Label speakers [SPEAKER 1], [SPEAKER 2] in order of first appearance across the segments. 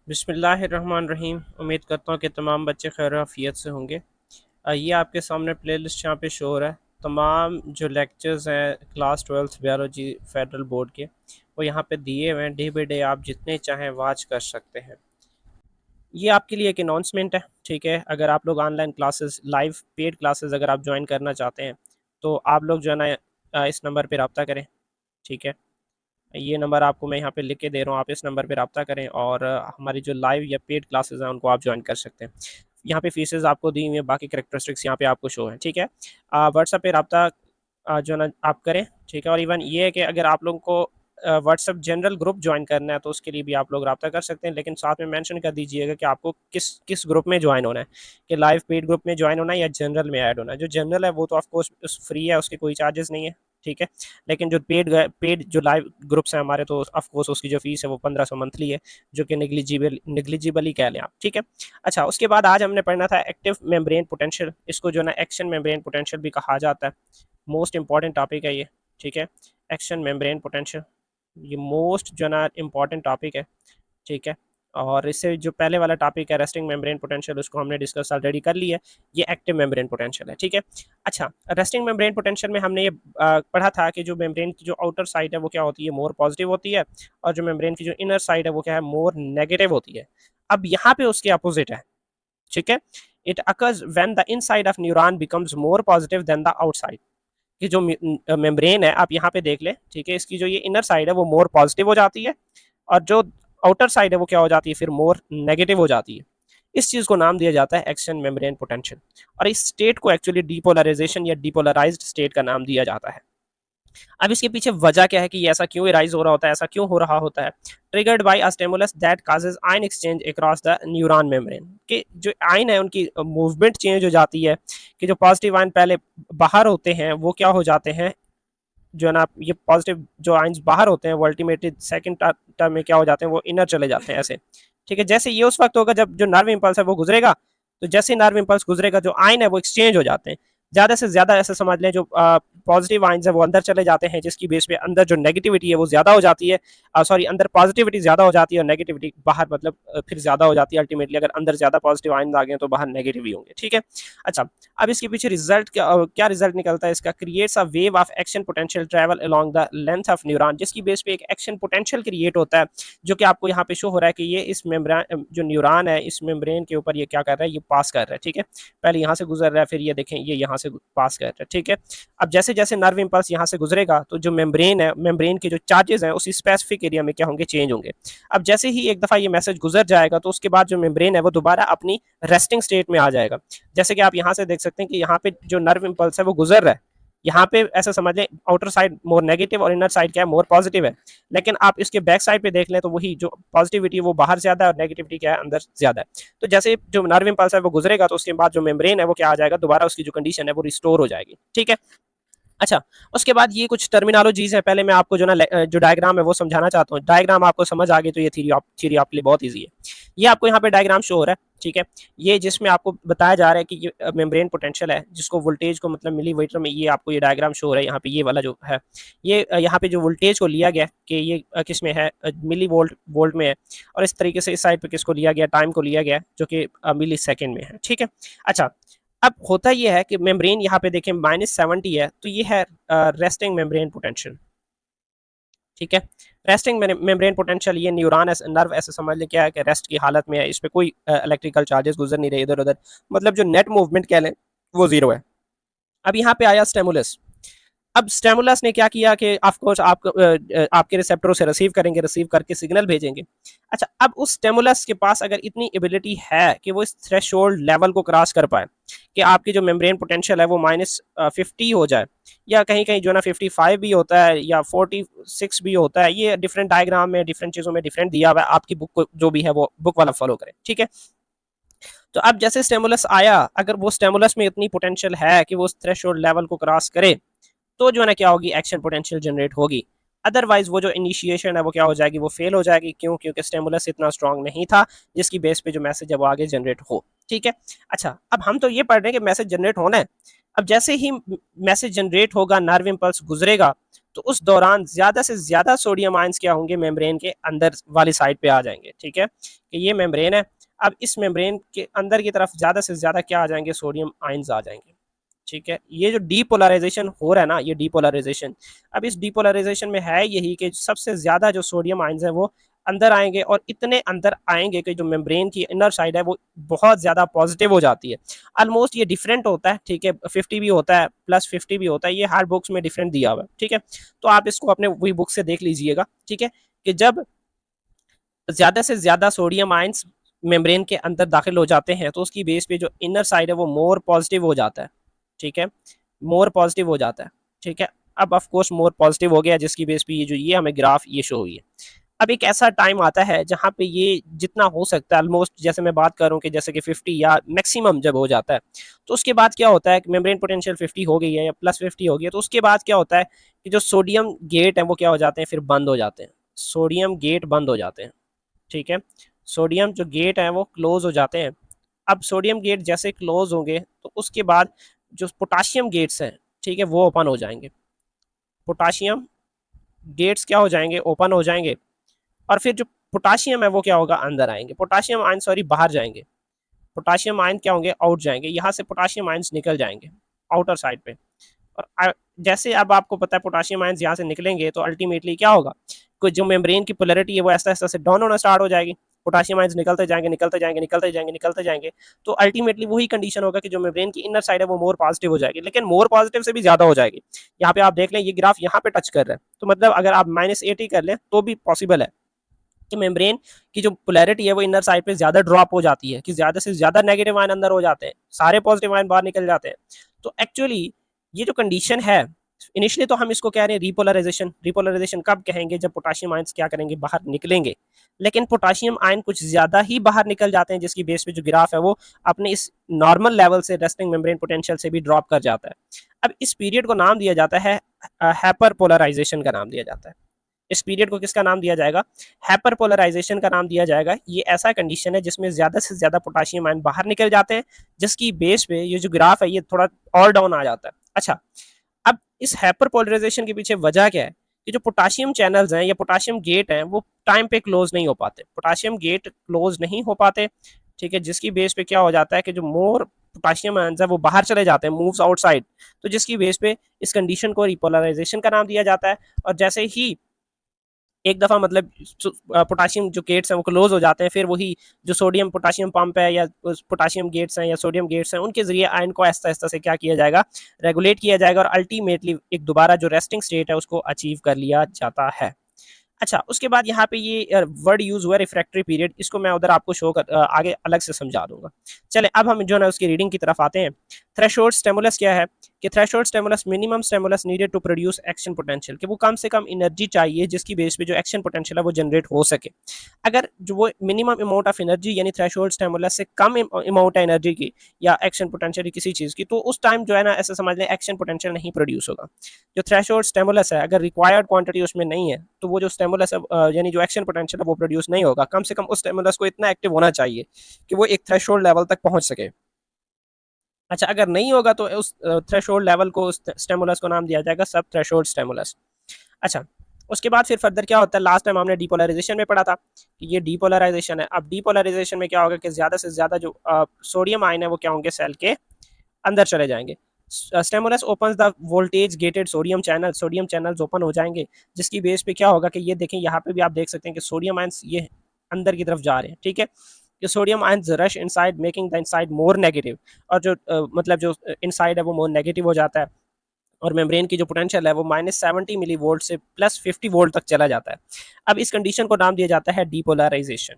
[SPEAKER 1] बिस्मिल्लाहिर्रहमानिर्रहीम। उम्मीद करता हूँ कि तमाम बच्चे खैर आफियत से होंगे। ये आपके सामने प्लेलिस्ट यहाँ पे शो हो रहा है। तमाम जो लेक्चर्स हैं class 12th biology federal board के, वो यहाँ पे दिए हुए हैं। डे बाई डे आप जितने चाहें वॉच कर सकते हैं। ये आपके लिए एक अनाउंसमेंट है, ठीक है। अगर आप लोग online classes, live paid classes अगर आप ज्वाइन करना चाहते हैं तो आप लोग जो है ना इस नंबर पर रब्ता करें, ठीक है। ये नंबर आपको मैं यहाँ पे लिख के दे रहा हूँ, आप इस नंबर पे रब्ता करें और हमारी जो लाइव या पेड क्लासेस हैं उनको आप ज्वाइन कर सकते हैं। यहाँ पे फीसेस आपको दी हुई है, बाकी करेक्टरिस्टिक्स यहाँ पे आपको शो है, ठीक है। व्हाट्सएप पे रब्ता जो है ना आप करें, ठीक है। और इवन ये है कि अगर आप लोगों को व्हाट्सएप जनरल ग्रुप ज्वाइन करना है तो उसके लिए भी आप लोग रब्ता कर सकते हैं, लेकिन साथ में मेंशन कर दीजिएगा कि आपको किस किस ग्रुप में ज्वाइन होना है, कि लाइव पेड ग्रुप में ज्वाइन होना है या जनरल में ऐड होना है। जो जनरल है वो तो ऑफकोर्स फ्री है, उसके कोई चार्जेस नहीं है, ठीक है। लेकिन जो पेड जो लाइव ग्रुप्स हैं हमारे, तो ऑफ कोर्स उसकी जो फीस है वो 1500 मंथली है, जो कि निग्लिजिबल ही कह लें आप, ठीक है। अच्छा, उसके बाद आज हमने पढ़ना था एक्टिव मेम्ब्रेन पोटेंशियल। इसको जो है ना एक्शन मेम्ब्रेन पोटेंशियल भी कहा जाता है। मोस्ट इंपॉर्टेंट टॉपिक है ये, ठीक है। एक्शन मेम्ब्रेन पोटेंशियल ये मोस्ट जो है ना इम्पॉर्टेंट टॉपिक है, ठीक है। और इससे जो पहले वाला टॉपिक है रेस्टिंग मेम्ब्रेन पोटेंशियल, उसको हमने डिस्कस ऑलरेडी कर लिया है। ये एक्टिव मेम्ब्रेन पोटेंशियल है, ठीक है। अच्छा, रेस्टिंग मेम्ब्रेन पोटेंशियल में हमने ये पढ़ा था कि जो मेम्ब्रेन की जो आउटर साइड है वो क्या होती है, मोर पॉजिटिव होती है, और जो मेम्ब्रेन की जो इनर साइड है वो क्या है, मोर नेगेटिव होती है। अब यहाँ पे उसके अपोजिट है, ठीक है। It occurs when the inside of neuron becomes more positive than the outside. कि जो मेम्ब्रेन है आप यहाँ पे देख लें, ठीक है, इसकी जो ये इनर साइड है वो मोर पॉजिटिव हो जाती है, और जो आउटर साइड है वो क्या हो जाती है, फिर मोर नेगेटिव हो जाती है। इस चीज को नाम दिया जाता है एक्शन मेम्ब्रेन पोटेंशियल, और इस स्टेट को एक्चुअली डीपोलराइजेशन या डीपोलराइज्ड स्टेट का नाम दिया जाता है। अब इसके पीछे वजह क्या है कि ये ऐसा क्यों राइज हो रहा होता है, ऐसा क्यों हो रहा होता है। Triggered by a stimulus that causes ion exchange across the neuron membrane. कि जो आयन है उनकी मूवमेंट चेंज हो जाती है, कि जो पॉजिटिव आयन पहले बाहर होते हैं वो क्या हो जाते हैं, जो है ना ये पॉजिटिव जो आयंस बाहर होते हैं वो अल्टीमेटली सेकंड टर्म में क्या हो जाते हैं, वो इनर चले जाते हैं ऐसे, ठीक है। जैसे ये उस वक्त होगा जब जो नर्व इम्पल्स है वो गुजरेगा, तो जैसे नर्व इम्पल्स गुजरेगा जो आयन है वो एक्सचेंज हो जाते हैं। ज्यादा से ज्यादा ऐसे समझ लें, जो पॉजिटिव आयंस है वो अंदर चले जाते हैं, जिसकी बेस पे अंदर जो नेगेटिविटी है वो ज्यादा हो जाती है। सॉरी, अंदर पॉजिटिविटी ज्यादा हो जाती है और नेगेटिविटी बाहर मतलब फिर ज्यादा हो जाती है। अल्टीमेटली अगर अंदर ज्यादा पॉजिटिव आयंस आ गए तो बाहर नेगेटिव ही होंगे, ठीक है। अच्छा, अब इसके पीछे रिजल्ट क्या रिजल्ट निकलता है इसका, creates a wave of action potential travel along the length of neuron, जिसकी बेस पे एक एक्शन पोटेंशियल क्रिएट होता है, जो कि आपको यहाँ पे शो हो रहा है कि ये इस मेम्ब्रेन जो न्यूरॉन है इस मेम्ब्रेन के ऊपर ये क्या कर रहा है, ये पास कर रहा है, ठीक है। पहले यहाँ से गुजर रहा है, फिर ये देखें ये यहाँ से पास कर रहा है, ठीक है। अब जैसे जैसे नर्व इम्पल्स यहाँ से गुजरेगा तो जो मेम्ब्रेन है, मेम्ब्रेन के जो चार्जेस हैं उसी स्पेसिफिक एरिया में क्या होंगे, चेंज होंगे। अब जैसे ही एक दफा ये मैसेज गुजर जाएगा तो उसके बाद जो मेम्ब्रेन है वो दोबारा अपनी रेस्टिंग स्टेट में आ जाएगा। जैसे कि आप यहाँ से देख सकते हैं कि यहाँ पे जो नर्व इम्पल्स है वो गुजर रहा है, यहाँ पे ऐसा समझ लें आउटर साइड मोर नेगेटिव और इनर साइड क्या है, मोर पॉजिटिव है। लेकिन आप इसके बैक साइड पे देख लें तो वही जो पॉजिटिविटी वो बाहर ज्यादा है और नेगेटिविटी क्या है, अंदर ज्यादा है। तो जैसे जो नर्व इम्पल्स है वो गुजरेगा तो उसके बाद जो मेम्ब्रेन है वो क्या आ जाएगा, दोबारा उसकी जो कंडीशन है वो रिस्टोर हो जाएगी, ठीक है। अच्छा, उसके बाद ये कुछ टर्मिनोलॉजीज है, पहले मैं आपको जो ना जो डायग्राम है वो समझाना चाहता हूँ। डायग्राम आपको समझ आ गई तो ये थ्योरी आपके लिए बहुत ईजी है। ये आपको यहाँ पे डायग्राम शो हो रहा है, ठीक है। ये जिसमें आपको बताया जा रहा है कि ये मेम्ब्रेन पोटेंशियल है, जिसको वोल्टेज को मतलब मिलीमीटर में, ये आपको ये डायग्राम शो हो रहा है यहाँ पे। ये वाला जो है, ये यहाँ पे जो वोल्टेज को लिया गया कि ये किस में है, मिली वोल्ट वोल्ट में है। और इस तरीके से इस साइड पे किसको लिया गया, टाइम को लिया गया, जो कि मिली सेकेंड में है, ठीक है। अच्छा, अब होता यह है कि मेम्ब्रेन यहाँ पे देखें -70 है, तो ये है रेस्टिंग मेम्ब्रेन पोटेंशियल, ठीक है। रेस्टिंग मेम्ब्रेन पोटेंशियल, ये न्यूरॉन नर्व ऐसे समझ लें क्या है कि रेस्ट की हालत में है, इस पर कोई इलेक्ट्रिकल चार्जेस गुजर नहीं रहे इधर उधर, मतलब जो नेट मूवमेंट कह लें वो जीरो है। अब यहाँ पे आया स्टेमुलस। अब स्टेमुलस ने क्या किया कि ऑफ कोर्स आपके रिसेप्टरों से रिसीव करेंगे, रिसीव करके सिग्नल भेजेंगे। अच्छा, अब उस स्टेमुलस के पास अगर इतनी एबिलिटी है कि वो इस थ्रेशोल्ड लेवल को क्रॉस कर पाए, कि आपकी जो मेम्ब्रेन पोटेंशियल है वो -50 हो जाए, या कहीं कहीं जो ना 55 भी होता है या 46 भी होता है, ये डिफरेंट डायग्राम में डिफरेंट चीज़ों में डिफरेंट दिया हुआ है, आपकी बुक को जो भी है वो बुक वाला फॉलो करें, ठीक है। तो अब जैसे स्टेमुलस आया, अगर वो स्टेमुलस में इतनी पोटेंशियल है कि वो उस थ्रेशोल्ड लेवल को क्रॉस करे, तो जो है ना क्या होगी, एक्शन पोटेंशियल जनरेट होगी। अदरवाइज वो जो इनिशिएशन है वो क्या हो जाएगी, वो फेल हो जाएगी। क्यों? क्योंकि स्टिमुलस इतना स्ट्रांग नहीं था जिसकी बेस पे जो मैसेज है वो आगे जनरेट हो, ठीक है। अच्छा, अब हम तो ये पढ़ रहे हैं कि मैसेज जनरेट होना है। अब जैसे ही मैसेज जनरेट होगा, नर्व इम्पल्स गुजरेगा, तो उस दौरान ज़्यादा से ज़्यादा सोडियम आयंस क्या होंगे, मेम्ब्रेन के अंदर वाली साइड पे आ जाएंगे। ठीक है, कि ये मेम्ब्रेन है, अब इस मेम्ब्रेन के अंदर की तरफ ज़्यादा से ज़्यादा क्या आ जाएंगे, सोडियम आयंस आ जाएंगे। ठीक है, ये जो डीपोलराइजेशन हो रहा है ना, ये डीपोलराइजेशन, अब इस डीपोलराइजेशन में है यही कि सबसे ज़्यादा जो सोडियम आयंस है वो अंदर आएंगे, और इतने अंदर आएंगे कि जो मेम्ब्रेन की इनर साइड है वो बहुत ज़्यादा पॉजिटिव हो जाती है। ऑलमोस्ट ये डिफरेंट होता है, ठीक है, 50 भी होता है, +50 भी होता है, ये हर बुक्स में डिफरेंट दिया हुआ है। ठीक है, तो आप इसको अपने वही बुक से देख लीजिएगा। ठीक है, कि जब ज़्यादा से ज़्यादा सोडियम आयंस मेम्ब्रेन के अंदर दाखिल हो जाते हैं तो उसकी बेस पे जो इनर साइड है वो मोर पॉजिटिव हो जाता है। ठीक है, मोर पॉजिटिव हो जाता है। ठीक है, अब ऑफ कोर्स मोर पॉजिटिव हो गया, जिसकी बेस पे ये जो ये हमें ग्राफ ये शो हुई है। अब एक ऐसा टाइम आता है जहाँ पे ये जितना हो सकता है ऑलमोस्ट, जैसे मैं बात कर रहा हूँ कि जैसे कि 50 या मैक्सिमम जब हो जाता है, तो उसके बाद क्या होता है कि मेम्ब्रेन पोटेंशियल 50 हो गई है या +50 हो गई है, तो उसके बाद क्या होता है कि जो सोडियम गेट है वो क्या हो जाते हैं, फिर बंद हो जाते हैं। सोडियम गेट बंद हो जाते हैं। ठीक है, सोडियम जो गेट है वो क्लोज हो जाते हैं। अब सोडियम गेट जैसे क्लोज होंगे तो उसके बाद जो पोटाशियम गेट्स हैं, ठीक है, वो ओपन हो जाएंगे। पोटाशियम गेट्स क्या हो जाएंगे, ओपन हो जाएंगे, और फिर जो पोटाशियम है वो क्या होगा, अंदर आएंगे। पोटाशियम आयन सॉरी बाहर जाएंगे, पोटाशियम आयन क्या होंगे, आउट जाएंगे, यहाँ से पोटाशियम आयन्स निकल जाएंगे आउटर साइड पे। और जैसे अब आपको पता है पोटाशियम आयन्स यहाँ से निकलेंगे तो अल्टीमेटली क्या होगा, कोई जो मेम्ब्रेन की पोलैरिटी है वो ऐसा ऐसा से डाउन होना स्टार्ट हो जाएगी। पोटाशियम आयन्स निकलते जाएंगे निकलते जाएंगे निकलते जाएंगे निकलते जाएंगे, तो अल्टीमेटली वही कंडीशन होगा कि जो मेम्ब्रेन की इनर साइड है वो मोर पॉजिटिव हो जाएगी, लेकिन मोर पॉजिटिव से भी ज्यादा हो जाएगी। यहाँ पे आप देख लें ये ग्राफ यहाँ पे टच कर रहा है, तो मतलब अगर आप -80 कर लें तो भी पॉसिबल है कि मेम्ब्रेन की जो पोलैरिटी है वो इनर साइड पे ज्यादा ड्रॉप हो जाती है, कि ज्यादा से ज्यादा नेगेटिव आयन अंदर हो जाते हैं, सारे पॉजिटिव आयन बाहर निकल जाते हैं। तो एक्चुअली ये जो कंडीशन है, इनिशियली तो हम इसको कह रहे हैं रिपोलराइजेशन। रिपोलराइजेशन कब कहेंगे, जब पोटाशियम आयंस क्या करेंगे, बाहर निकलेंगे। लेकिन पोटाशियम आयन कुछ ज्यादा ही बाहर निकल जाते हैं, जिसकी बेस पे जो ग्राफ है वो अपने इस नॉर्मल लेवल से रेस्टिंग मेम्ब्रेन पोटेंशियल से भी ड्रॉप कर जाता है। अब इस पीरियड को नाम दिया जाता है हाइपर पोलराइजेशन का नाम दिया जाता है। इस पीरियड को किसका नाम दिया जाएगा, हाइपर पोलराइजेशन का नाम दिया जाएगा। ये ऐसा कंडीशन है जिसमें ज्यादा से ज्यादा पोटाशियम आयन बाहर निकल जाते हैं, जिसकी बेस पे ये जो ग्राफ है ये थोड़ा और डाउन आ जाता है। अच्छा, अब इस हाइपर पोलराइजेशन के पीछे वजह क्या है, कि जो पोटाशियम चैनल्स हैं या पोटाशियम गेट हैं वो टाइम पे क्लोज नहीं हो पाते, पोटाशियम गेट क्लोज नहीं हो पाते। ठीक है, जिसकी बेस पे क्या हो जाता है कि जो मोर पोटाशियम आयंस है वो बाहर चले जाते हैं, मूव्स आउटसाइड, तो जिसकी बेस पे इस कंडीशन को रिपोलराइजेशन का नाम दिया जाता है। और जैसे ही एक दफ़ा मतलब पोटाशियम जो गेट्स हैं वो क्लोज हो जाते हैं, फिर वही जो सोडियम पोटाशियम पंप है या पोटाशियम गेट्स हैं या सोडियम गेट्स हैं, उनके जरिए आयन को आहिस्ता आहिस्ता से क्या किया जाएगा, रेगुलेट किया जाएगा, और अल्टीमेटली एक दोबारा जो रेस्टिंग स्टेट है उसको अचीव कर लिया जाता है। अच्छा, उसके बाद यहाँ पे ये वर्ड यूज हुआ रिफ्रैक्टरी पीरियड, इसको मैं उधर आपको शो कर आगे अलग से समझा दूंगा। चले अब हम जो है उसकी रीडिंग की तरफ आते हैं। थ्रेशोल्ड स्टिमुलस क्या है, कि threshold stimulus minimum stimulus needed to produce action potential, कि वो कम से कम एनर्जी चाहिए जिसकी बेस पे जो एक्शन पोटेंशियल है वो जनरेट हो सके। अगर जो वो मिनिमम अमाउंट ऑफ एनर्जी यानी थ्रेशोल्ड स्टिमुलस से कम अमाउंट है एनर्जी की या एक्शन पोटेंशियल किसी चीज़ की, तो उस टाइम जो है ना ऐसे समझ लें एक्शन पोटेंशियल नहीं प्रोड्यूस होगा। जो थ्रेशोल्ड स्टिमुलस है अगर रिक्वायर्ड क्वांटिटी उसमें नहीं है तो वो जो स्टिमुलस है यानी जो एक्शन पोटेंशियल है वो प्रोड्यूस नहीं होगा। कम से कम उस स्टिमुलस को इतना एक्टिव होना चाहिए कि वो एक थ्रेशोल्ड लेवल तक पहुंच सके। अच्छा, अगर नहीं होगा तो उस थ्रेशोल्ड लेवल को, उस स्टिमुलस को नाम दिया जाएगा सब थ्रेशोल्ड स्टिमुलस। अच्छा, उसके बाद फिर फर्दर क्या होता है, लास्ट टाइम हमने डीपोलराइजेशन में पढ़ा था कि ये डीपोलराइजेशन है। अब डीपोलराइजेशन में क्या होगा कि ज़्यादा से ज़्यादा जो सोडियम आयन है वो क्या होंगे, सेल के अंदर चले जाएंगे। Stimulus opens the voltage gated sodium channel, sodium channels open हो जाएंगे, जिसकी बेस पे क्या होगा कि ये देखें यहाँ पे भी आप देख सकते हैं कि सोडियम आयंस ये अंदर की तरफ जा रहे हैं। ठीक है, कि sodium ions rush inside making the inside more negative, और जो मतलब जो इनसाइड है वो मोर नेगेटिव हो जाता है, और मेम्ब्रेन की जो पोटेंशियल है वो -70 मिली वोल्ट से +50 वोल्ट तक चला जाता है। अब इस कंडीशन को नाम दिया जाता है डीपोलराइजेशन।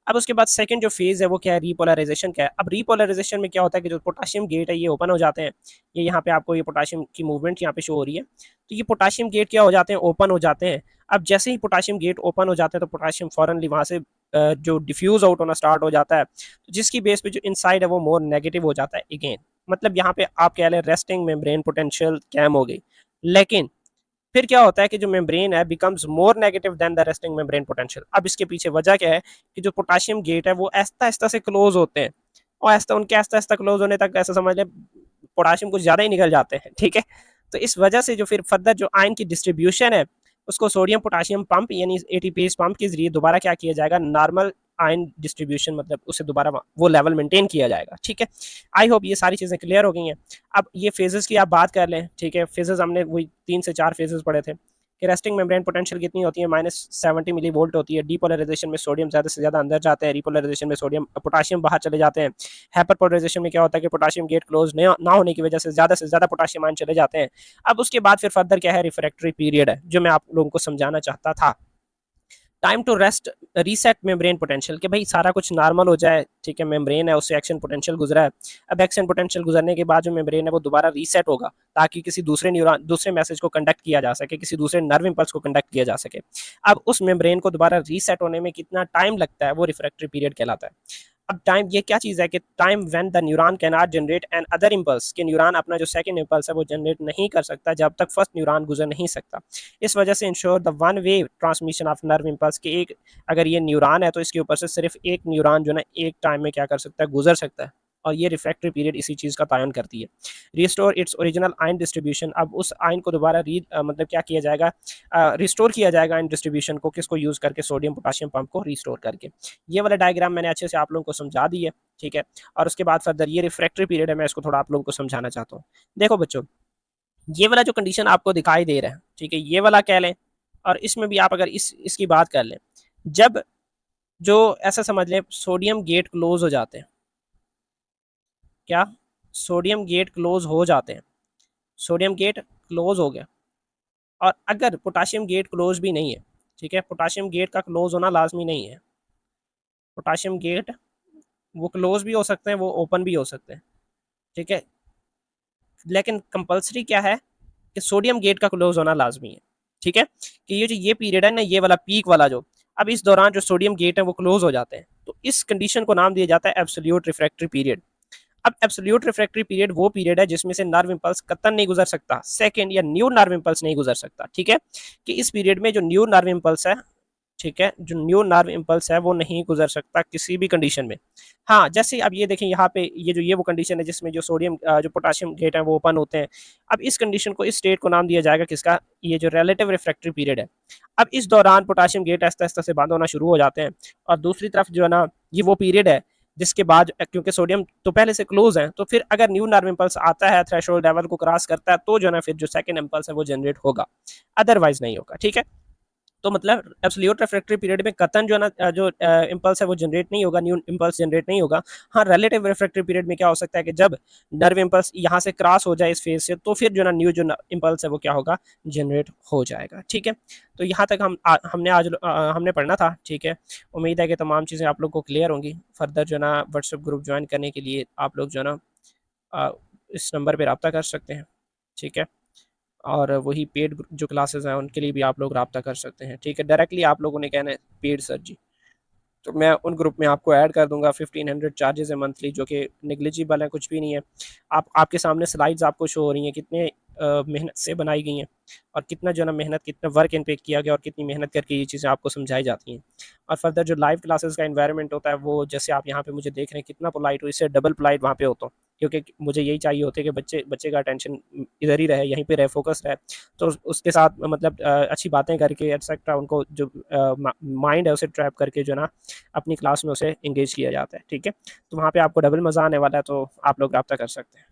[SPEAKER 1] अब उसके बाद सेकंड जो फेज है वो क्या है, रिपोलराइजेशन क्या है। अब रिपोलराइजेशन में क्या होता है कि जो पोटाशियम गेट है ये ओपन हो जाते हैं, ये यहाँ पे आपको ये पोटाशियम की मूवमेंट यहाँ पे शो हो रही है, तो ये पोटाशियम गेट क्या हो जाते हैं, ओपन हो जाते हैं। अब जैसे ही पोटाशियम गेट ओपन हो जाते हैं तो पोटाशियम फॉरनली वहाँ से जो डिफ्यूज आउट होना स्टार्ट हो जाता है, तो जिसकी बेस पे जो इनसाइड है वो मोर नेगेटिव हो जाता है अगेन। मतलब यहाँ पे आप कह लें रेस्टिंग मेम्ब्रेन पोटेंशियल कैम हो गई। लेकिन फिर क्या होता है कि जो मेम्ब्रेन है becomes more negative than the resting membrane potential. अब इसके पीछे वजह क्या है कि जो पोटाशियम गेट है वो आहिस्ता आहिस्ता से क्लोज होते हैं, और आहिस्ता उनके आहिस्ता आहिस्ता क्लोज होने तक ऐसा समझ लें पोटाशियम कुछ ज़्यादा ही निकल जाते हैं। ठीक है, तो इस वजह से जो फिर फर्दर जो आयन की डिस्ट्रीब्यूशन है उसको सोडियम पोटाशियम पंप यानी एटीपीएस पंप के जरिए दोबारा क्या किया जाएगा, नॉर्मल आयन डिस्ट्रीब्यूशन मतलब उसे दोबारा वो लेवल मेंटेन किया जाएगा। ठीक है, आई होप ये सारी चीज़ें क्लियर हो गई हैं। अब ये फेजेस की आप बात कर लें, ठीक है, फेजेस हमने वही 3 से 4 फेजेस पढ़े थे कि रेस्टिंग मेम्ब्रेन पोटेंशियल कितनी होती है, -70 मिली वोल्ट होती है। डीपोलराइजेशन में सोडियम ज़्यादा से ज़्यादा अंदर जाते हैं, रिपोलराइजेशन में सोडियम पोटाशियम बाहर चले जाते हैं। हाइपरपोलराइजेशन में क्या होता है कि पोटाशियम गेट क्लोज ना होने की वजह से ज़्यादा पोटाशियम आयन चले जाते हैं। अब उसके बाद फिर फर्दर क्या है, रिफ्रैक्टरी पीरियड है जो मैं आप लोगों को समझाना चाहता था। Time to rest reset membrane potential कि भाई सारा कुछ नॉर्मल हो जाए, ठीक है, मेम्ब्रेन है उससे एक्शन पोटेंशियल गुजरा है। अब एक्शन पोटेंशियल गुजरने के बाद जो मेम्ब्रेन है वो दोबारा रीसेट होगा ताकि किसी दूसरे न्यूरॉन दूसरे मैसेज को कंडक्ट किया जा सके, किसी दूसरे नर्व इंपल्स को कंडक्ट किया जा सके। अब उस मेम्ब्रेन को दोबारा रीसेट होने में कितना टाइम लगता है वो रिफ्रैक्टरी पीरियड कहलाता है। अब टाइम ये क्या चीज़ है कि time when the neuron can not generate N other impulse कि न्यूरॉन अपना जो सेकंड इम्पल्स है वो जनरेट नहीं कर सकता जब तक फर्स्ट न्यूरॉन गुजर नहीं सकता। इस वजह से ensure the one way transmission of nerve impulse कि एक अगर ये न्यूरॉन है तो इसके ऊपर से सिर्फ एक न्यूरॉन जो ना एक टाइम में क्या कर सकता है, गुजर सकता है, और ये रिफ्रैक्टरी पीरियड इसी चीज़ का तयन करती है। Restore its original ion distribution, अब उस आयन को दोबारा मतलब क्या किया जाएगा, रिस्टोर किया जाएगा आयन डिस्ट्रीब्यूशन को, किसको यूज़ करके, सोडियम पोटाशियम पंप को रिस्टोर करके। ये वाला डायग्राम मैंने अच्छे से आप लोगों को समझा दी है, ठीक है। और उसके बाद फर्दर ये रिफ्रैक्टरी पीरियड है, मैं इसको थोड़ा आप लोगों को समझाना चाहता हूँ। देखो बच्चों, ये वाला जो कंडीशन आपको दिखाई दे रहा है, ठीक है, ये वाला कह लें, और इसमें भी आप अगर इसकी बात कर लें, जब जो ऐसा समझ लें सोडियम गेट क्लोज हो जाते हैं, क्या सोडियम गेट क्लोज हो जाते हैं, सोडियम गेट क्लोज हो गया, और अगर पोटाशियम गेट क्लोज भी नहीं है, ठीक है, पोटाशियम गेट का क्लोज होना लाजमी नहीं है, पोटाशियम गेट वो क्लोज भी हो सकते हैं, वो ओपन भी हो सकते हैं, ठीक है, लेकिन कंपलसरी क्या है कि सोडियम गेट का क्लोज होना लाजमी है। ठीक है, कि ये पीरियड है ना, ये वाला पीक वाला जो, अब इस दौरान जो सोडियम गेट है वो क्लोज हो जाते हैं, तो इस कंडीशन को नाम दिया जाता है एब्सोल्यूट रिफ्रैक्टरी पीरियड। अब एब्सोल्यूट रिफ्रैक्टरी पीरियड वो पीरियड है जिसमें से नर्व इंपल्स कतन नहीं गुजर सकता, सेकंड या न्यू नर्व इंपल्स नहीं गुजर सकता। ठीक है, कि इस पीरियड में जो न्यू नर्व इंपल्स है, ठीक है, जो न्यू नर्व इंपल्स है वो नहीं गुजर सकता किसी भी कंडीशन में। हाँ, जैसे अब ये देखें यहाँ पे ये वो कंडीशन है जिसमें जो सोडियम जो पोटाशियम गेट है वो ओपन होते हैं। अब इस कंडीशन को, इस स्टेट को नाम दिया जाएगा किसका, ये जो रिलेटिव रिफ्रैक्टरी पीरियड है। अब इस दौरान पोटाशियम गेट आहिस्ता आहिस्ता से बंद होना शुरू हो जाते हैं, और दूसरी तरफ जो है ना, ये वो पीरियड है जिसके बाद क्योंकि सोडियम तो पहले से क्लोज है, तो फिर अगर न्यू नर्व इंपल्स आता है, थ्रेशोल्ड लेवल को क्रॉस करता है, तो जो है ना फिर जो सेकंड इंपल्स है वो जनरेट होगा, अदरवाइज नहीं होगा। ठीक है, तो मतलब एब्सोल्यूट रिफ्रैक्टरी पीरियड में कतन जो है ना जो इंपल्स है वो जनरेट नहीं होगा, न्यू इंपल्स जनरेट नहीं होगा। हाँ, रिलेटिव रिफ्रैक्टरी पीरियड में क्या हो सकता है कि जब नर्व इंपल्स यहाँ से क्रॉस हो जाए इस फेज से, तो फिर जो ना न्यू जो इंपल्स है वो क्या होगा, जनरेट हो जाएगा। ठीक है, तो यहाँ तक हमने पढ़ना था। ठीक है, उम्मीद है कि तमाम चीज़ें आप लोग को क्लियर होंगी। फर्दर जो है ना व्हाट्सएप ग्रुप ज्वाइन करने के लिए आप लोग जो है ना इस नंबर पर रब्ता कर सकते हैं। ठीक है, और वही पेड जो क्लासेस हैं उनके लिए भी आप लोग रब्ता कर सकते हैं। ठीक है, डायरेक्टली आप लोगों ने कहना है पेड सर जी, तो मैं उन ग्रुप में आपको ऐड कर दूंगा। 1500 चार्जेस है मंथली, जो कि निगलिजिबल है, कुछ भी नहीं है। आपके सामने स्लाइड्स आपको शो हो रही हैं कितने मेहनत से बनाई गई हैं, और कितना जो है ना मेहनत, कितना वर्क इन पे किया गया, और कितनी मेहनत करके ये चीज़ें आपको समझाई जाती हैं। और फर्दर जो लाइव क्लासेस का इन्वायरमेंट होता है वो, जैसे आप यहाँ पे मुझे देख रहे हैं कितना पोलाइट हो, इससे डबल पोलाइट वहाँ पे होता हूँ, क्योंकि मुझे यही चाहिए होता है कि बच्चे का अटेंशन इधर ही रहे, यहीं पे रहे, फोकस रहे। तो उसके साथ मतलब अच्छी बातें करके एटसेट्रा, उनको जो माइंड है उसे ट्रैप करके जो ना अपनी क्लास में उसे इंगेज किया जाता है। ठीक है, तो वहाँ पे आपको डबल मज़ा आने वाला है, तो आप लोग रब्ता कर सकते हैं।